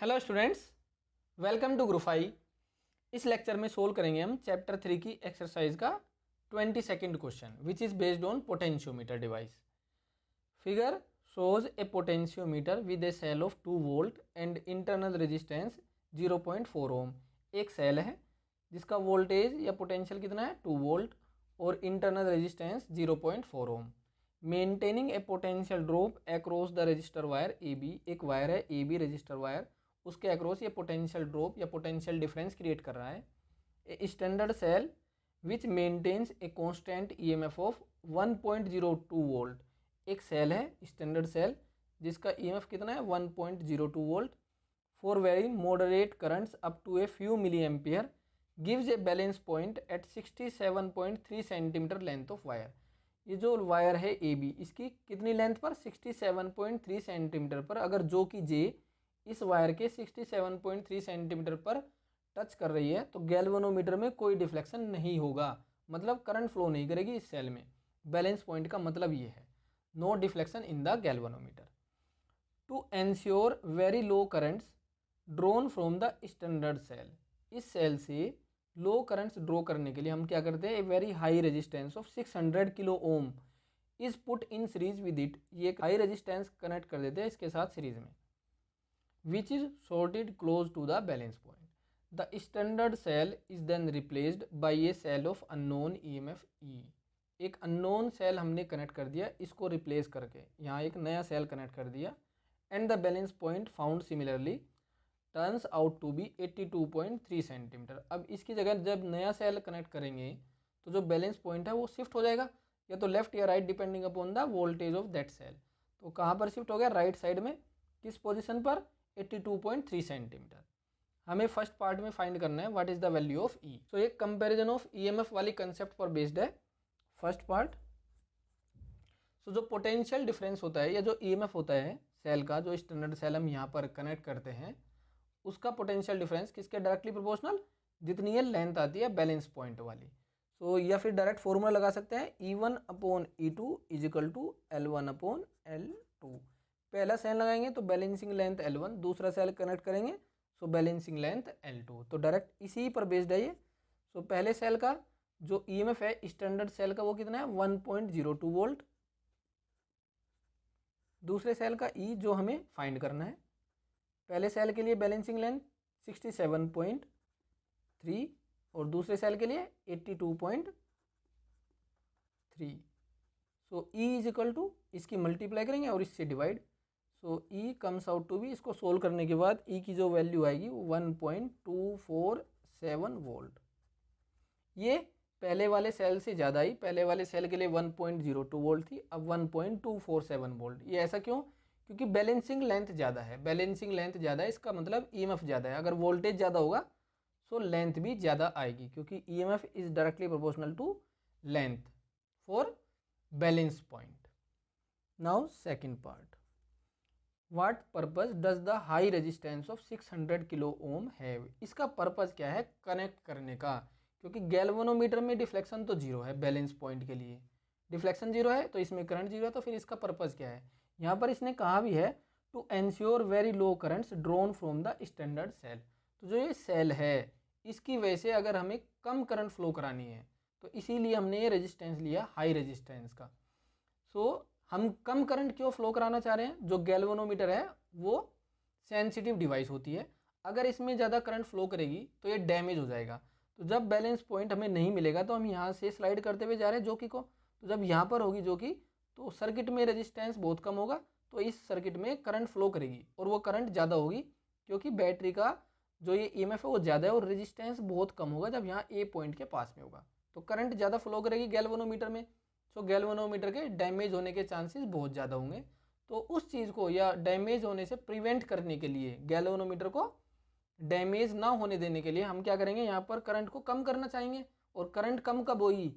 Hello students, welcome to group 5। इस lecture में solve करेंगे हम चैप्टर 3 की एक्सरसाइज का 22nd question which is based on potentiometer device. Figure shows a potentiometer with a cell of 2 volt and internal resistance 0.4 ohm. एक cell है जिसका voltage या पोटेंशियल कितना है 2 वोल्ट और internal resistance 0.4 ohm. Maintaining a potential drop across the resistor wire A B. एक wire है A B resistor wire, उसके अक्रॉस ये पोटेंशियल ड्रॉप या पोटेंशियल डिफरेंस क्रिएट कर रहा है। A standard cell which maintains a constant EMF of 1.02 volt. एक cell है स्टैंडर्ड सेल जिसका ईएमएफ कितना है 1.02 volt for very moderate currents up to a few milli ampere gives A balance point at 67.3 centimetre length of wire. ये जो wire है A B इसकी कितनी लेंथ पर 67.3 सेंटीमीटर पर, अगर जो कि जे इस वायर के 67.3 सेंटीमीटर पर टच कर रही है तो गैल्वेनोमीटर में कोई डिफ्लेक्शन नहीं होगा, मतलब करंट फ्लो नहीं करेगी इस सेल में। बैलेंस पॉइंट का मतलब ये है no deflection in the galvanometer. To ensure very low currents drawn from the standard cell. इस सेल से लो करंट्स ड्रॉ करने के लिए हम क्या करते हैं, a very high resistance of 600 kilo ohm is put in series with it. ये हाई रेजिस्टेंस कनेक्ट कर देते हैं इसके साथ सीरीज में, which is sorted close to the balance point. The standard cell is then replaced by a cell of unknown EMF E. एक unknown cell हमने connect कर दिया, इसको रिप्लेस करके यहाँ एक नया सेल कनेक्ट कर दिया and the balance point found similarly turns out to be 82.3 centimetre. अब इसकी जगह जब नया सेल कनेक्ट करेंगे तो जो बैलेंस पॉइंट है वो शिफ्ट हो जाएगा या तो लेफ्ट या right depending upon the voltage of that cell. तो कहाँ पर शिफ्ट हो गया, राइट साइड में। किस पोजीशन पर, 82.3 सेंटीमीटर। हमें फर्स्ट पार्ट में फाइंड करना है what is the value of E. So एक कंपैरिजन ऑफ ईएमएफ वाली कंसेप्ट पर बेस्ड है फर्स्ट पार्ट। सो जो पोटेंशियल डिफरेंस होता है या जो ईएमएफ होता है सेल का, जो स्टैंडर्ड सेल हम यहाँ पर कनेक्ट करते हैं उसका पोटेंशियल डिफरेंस किसके डायरेक्टली प्रोपोर्शनल, जितनी ये लेंथ आती है बैलेंस पॉइंट वाली। सो या फिर डायरेक्ट फॉर्मूला लगा सकते हैं E1/E2 is equal to L1/L2। पहला सेल लगाएंगे तो बैलेंसिंग लेंथ L1, दूसरा सेल कनेक्ट करेंगे सो बैलेंसिंग लेंथ L2। तो डायरेक्ट इसी पर बेस्ड है ये। सो पहले सेल का जो ईएमएफ है स्टैंडर्ड सेल का वो कितना है 1.02 वोल्ट। दूसरे सेल का ई जो हमें फाइंड करना है, पहले सेल के लिए बैलेंसिंग लेंथ 67.3 और दूसरे सेल के लिए 82.3। So E is equal to इसकी मल्टीप्लाई करेंगे और इससे divide. So E comes out to be, इसको सोल्व करने के बाद ई की जो वैल्यू आएगी 1.247 वोल्ट। ये पहले वाले सेल से ज़्यादा आई, पहले वाले सेल के लिए 1.02 वोल्ट थी, अब 1.247 वोल्ट। ये ऐसा क्यों, क्योंकि बैलेंसिंग लेंथ ज़्यादा है। बैलेंसिंग लेंथ ज़्यादा है इसका मतलब ईएमएफ ज़्यादा है। अगर वोल्टेज ज़्यादा होगा सो लेंथ भी ज़्यादा आएगी, क्योंकि EMF is directly proportional to length for balance point. Now second part, what purpose does the high resistance of 600 kilo ohm have. इसका पर्पज क्या है कनेक्ट करने का, क्योंकि गैल्वेनोमीटर में डिफ्लेक्शन तो जीरो है, बैलेंस पॉइंट के लिए डिफ्लेक्शन जीरो है तो इसमें करंट जीरो है। तो फिर इसका पर्पज क्या है, यहाँ पर इसने कहा भी है to ensure very low currents drawn from the standard cell. तो जो ये सेल है इसकी वजह से अगर हमें कम करंट फ्लो करानी है तो इसीलिए हमने ये रेजिस्टेंस लिया हाई रेजिस्टेंस का। सो हम कम करंट क्यों फ्लो कराना चाह रहे हैं, जो गैल्वेनोमीटर है वो सेंसिटिव डिवाइस होती है, अगर इसमें ज़्यादा करंट फ्लो करेगी तो ये डैमेज हो जाएगा। तो जब बैलेंस पॉइंट हमें नहीं मिलेगा तो हम यहाँ से स्लाइड करते हुए जा रहे हैं जो कि को, तो जब यहाँ पर होगी जो कि तो सर्किट में रेजिस्टेंस बहुत कम होगा तो इस सर्किट में करंट फ्लो करेगी और वो करंट ज़्यादा होगी क्योंकि बैटरी का जो ये ईएमएफ है वो ज़्यादा है और रेजिस्टेंस बहुत कम होगा जब यहाँ ए पॉइंट के पास में होगा तो करंट ज़्यादा फ्लो करेगी गैल्वेनोमीटर में। सो गैल्वेनोमीटर के डैमेज होने के चांसेस बहुत ज़्यादा होंगे। तो उस चीज़ को या डैमेज होने से प्रिवेंट करने के लिए, गैल्वेनोमीटर को डैमेज ना होने देने के लिए हम क्या करेंगे, यहाँ पर करंट को कम करना चाहेंगे। और करंट कम कब होगी,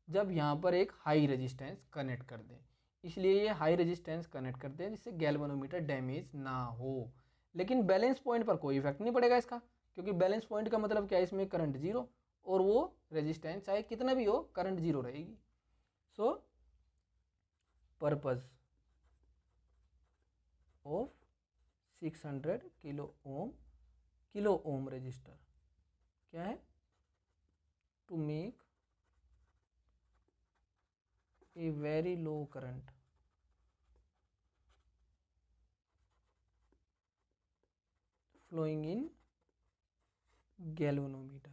जब यहाँ पर एक हाई रेजिस्टेंस कनेक्ट कर दें। इसलिए ये हाई रेजिस्टेंस कनेक्ट करते हैं जिससे गैल्वेनोमीटर डैमेज ना हो। लेकिन बैलेंस पॉइंट पर कोई इफेक्ट नहीं पड़ेगा इसका, क्योंकि बैलेंस पॉइंट का मतलब क्या है, इसमें करंट जीरो और वो रेजिस्टेंस चाहे कितना भी हो करंट जीरो रहेगी। So purpose of 600 kilo ohm resistor क्या है, to make a very low current flowing in galvanometer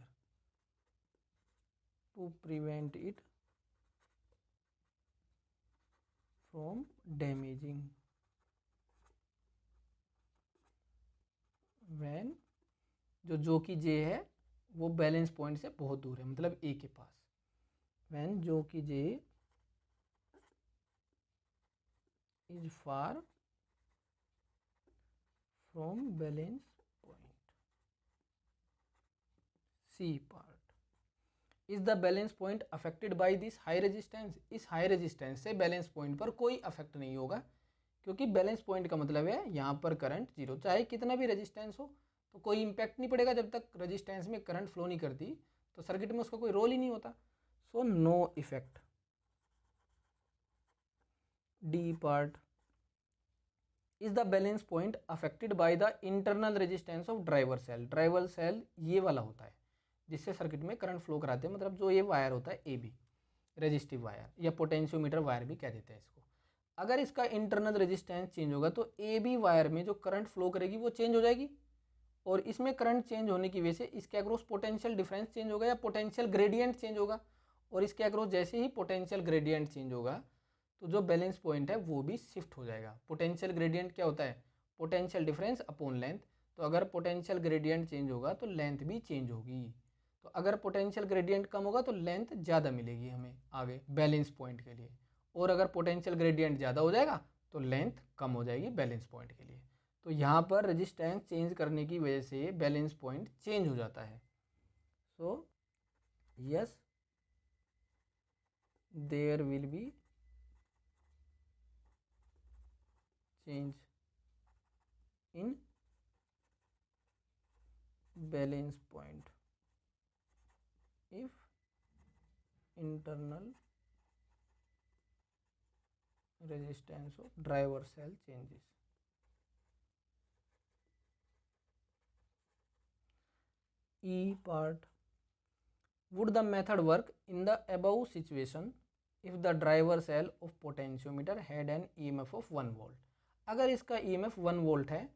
to prevent it from damaging when जो कि जे है वो बैलेंस पॉइंट से बहुत दूर है, मतलब ए के पास। when जो कि J is far from balance point. C part is the balance point affected by this high resistance. इस हाई रेजिस्टेंस से बैलेंस पॉइंट पर कोई अफेक्ट नहीं होगा, क्योंकि बैलेंस पॉइंट का मतलब है यहाँ पर करंट जीरो, चाहे कितना भी रेजिस्टेंस हो तो कोई इंपैक्ट नहीं पड़ेगा। जब तक रेजिस्टेंस में करंट फ्लो नहीं करती तो सर्किट में उसका कोई रोल ही नहीं होता। So no effect. D part is the balance point affected by the internal resistance of driver cell. Driver cell ये वाला होता है जिससे सर्किट में करंट फ्लो कराते हैं, मतलब जो ये वायर होता है ए बी, रेजिस्टिव वायर या पोटेंशियोमीटर वायर भी कह देते हैं इसको। अगर इसका इंटरनल रेजिस्टेंस चेंज होगा तो ए बी वायर में जो करंट फ्लो करेगी वो चेंज हो जाएगी, और इसमें करंट चेंज होने की वजह से इसके अक्रॉस पोटेंशियल डिफरेंस चेंज होगा या पोटेंशियल ग्रेडियंट चेंज होगा, और इसके अक्रॉस जैसे ही पोटेंशियल ग्रेडियंट चेंज होगा तो जो बैलेंस पॉइंट है वो भी शिफ्ट हो जाएगा। पोटेंशियल ग्रेडियंट क्या होता है, पोटेंशियल डिफरेंस अपॉन लेंथ। तो अगर पोटेंशियल ग्रेडियंट चेंज होगा तो लेंथ भी चेंज होगी। तो अगर पोटेंशियल ग्रेडियंट कम होगा तो लेंथ ज़्यादा मिलेगी हमें आगे बैलेंस पॉइंट के लिए, और अगर पोटेंशियल ग्रेडियंट ज़्यादा हो जाएगा तो लेंथ कम हो जाएगी बैलेंस पॉइंट के लिए। तो यहाँ पर रेजिस्टेंस चेंज करने की वजह से बैलेंस पॉइंट चेंज हो जाता है। So yes, there will be change in balance point if internal resistance of driver cell changes. E part, would the method work in the above situation if the driver cell of potentiometer had an EMF of 1 volt? अगर इसका EMF 1 volt है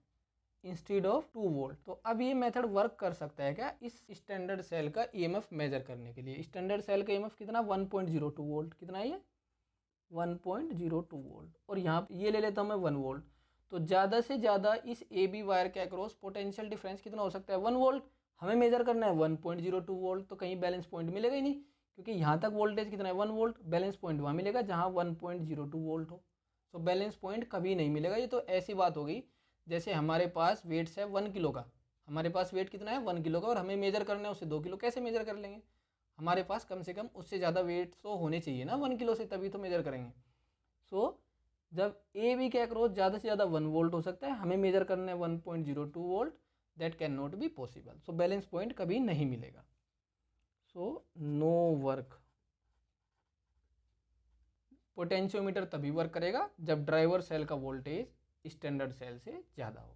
instead of 2 volt, तो अब ये method work कर सकता है क्या इस स्टैंडर्ड सेल का ईएमएफ मेजर करने के लिए। स्टैंडर्ड सेल का ईएमएफ कितना, 1.02 वोल्ट। कितना है ये, 1.02 वोल्ट, और यहाँ ये ले लेता हूँ मैं 1 वोल्ट। तो ज़्यादा से ज़्यादा इस ए बी वायर के अक्रॉस पोटेंशियल डिफरेंस कितना हो सकता है, 1 वोल्ट। हमें मेजर करना है 1.02 वोल्ट, तो कहीं बैलेंस पॉइंट मिलेगा ही नहीं, क्योंकि यहाँ तक वोल्टेज कितना है 1 वोल्ट, बैलेंस पॉइंट वहाँ मिलेगा जहाँ 1.02 वोल्ट हो। तो बैलेंस पॉइंट कभी नहीं मिलेगा। ये तो ऐसी बात हो गई जैसे हमारे पास वेट्स है 1 किलो का, हमारे पास वेट कितना है 1 किलो का, और हमें मेजर करना है उससे 2 किलो। कैसे मेजर कर लेंगे, हमारे पास कम से कम उससे ज़्यादा वेट तो होने चाहिए ना 1 किलो से, तभी तो मेजर करेंगे। सो जब ए बी के अक्रॉस ज़्यादा से ज़्यादा 1 वोल्ट हो सकता है, हमें मेजर करना है 1.02 volt, that can not be possible. So balance point कभी नहीं मिलेगा। So no work. पोटेंशियोमीटर तभी वर्क करेगा जब ड्राइवर सेल का वोल्टेज स्टैंडर्ड सेल से ज़्यादा हो।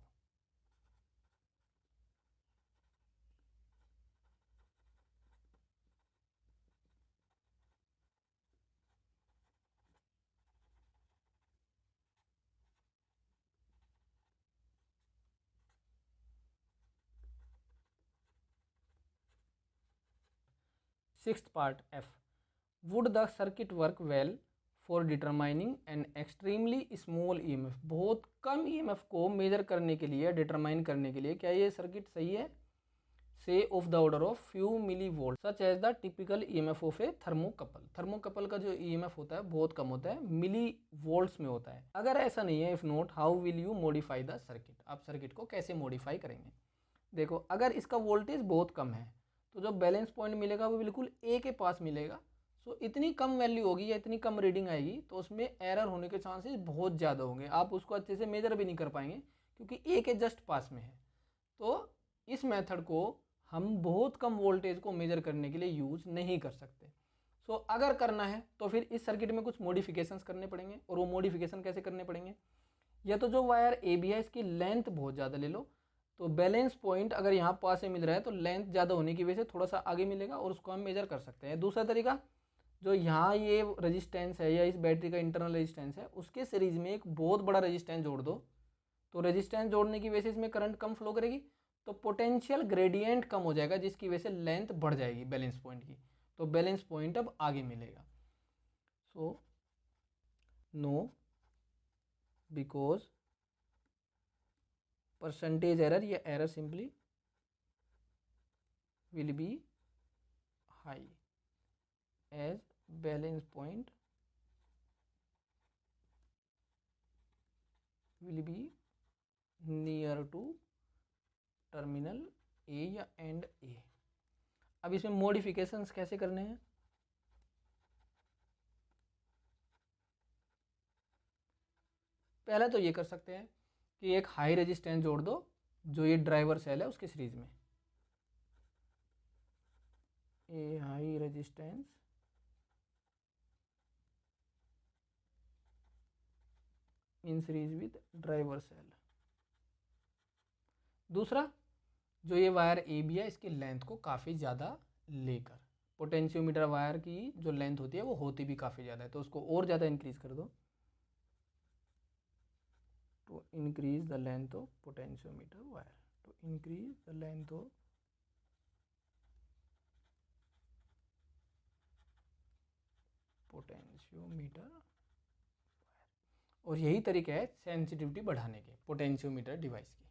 Sixth part F, would the circuit work well for determining an extremely small EMF. बहुत कम ईएमएफ को मेजर करने के लिए, डिटरमाइन करने के लिए क्या ये सर्किट सही है, say of the order of few millivolt such as the typical EMF of a thermocouple. Thermocouple का जो ईएमएफ होता है बहुत कम होता है, मिली वोल्ट्स में होता है। अगर ऐसा नहीं है, if not how will you modify the circuit. आप सर्किट को कैसे मॉडिफाई करेंगे। देखो, अगर इसका वोल्टेज बहुत कम है तो जो बैलेंस पॉइंट मिलेगा वो बिल्कुल ए के पास मिलेगा। सो इतनी कम वैल्यू होगी या इतनी कम रीडिंग आएगी तो उसमें एरर होने के चांसेस बहुत ज़्यादा होंगे, आप उसको अच्छे से मेजर भी नहीं कर पाएंगे क्योंकि ए के जस्ट पास में है। तो इस मेथड को हम बहुत कम वोल्टेज को मेजर करने के लिए यूज़ नहीं कर सकते। सो अगर करना है तो फिर इस सर्किट में कुछ मॉडिफिकेशंस करने पड़ेंगे, और वो मॉडिफिकेशन कैसे करने पड़ेंगे, या तो जो वायर ए बी है इसकी लेंथ बहुत ज़्यादा ले लो, तो बैलेंस पॉइंट अगर यहाँ पास से मिल रहा है तो लेंथ ज़्यादा होने की वजह से थोड़ा सा आगे मिलेगा और उसको हम मेजर कर सकते हैं। दूसरा तरीका, जो यहाँ ये रेजिस्टेंस है या इस बैटरी का इंटरनल रेजिस्टेंस है उसके सीरीज में एक बहुत बड़ा रेजिस्टेंस जोड़ दो, तो रेजिस्टेंस जोड़ने की वजह से इसमें करंट कम फ्लो करेगी, तो पोटेंशियल ग्रेडियंट कम हो जाएगा जिसकी वजह से लेंथ बढ़ जाएगी बैलेंस पॉइंट की, तो बैलेंस पॉइंट अब आगे मिलेगा। So no, because percentage error या error simply will be high as balance point will be near to terminal A या एंड A। अब इसमें मॉडिफिकेशंस कैसे करने हैं, पहले तो ये कर सकते हैं कि एक हाई रेजिस्टेंस जोड़ दो जो ये ड्राइवर सेल है उसके सीरीज में, a high resistance in series with driver cell. दूसरा, जो ये वायर ए बी है इसकी लेंथ को काफ़ी ज़्यादा लेकर, पोटेंशियोमीटर वायर की जो लेंथ होती है वो होती भी काफ़ी ज़्यादा है तो उसको और ज़्यादा इंक्रीज कर दो, to increase the length of potentiometer wire, to increase the length of potentiometer wire। और यही तरीका है सेंसिटिविटी बढ़ाने के पोटेंशियोमीटर डिवाइस की।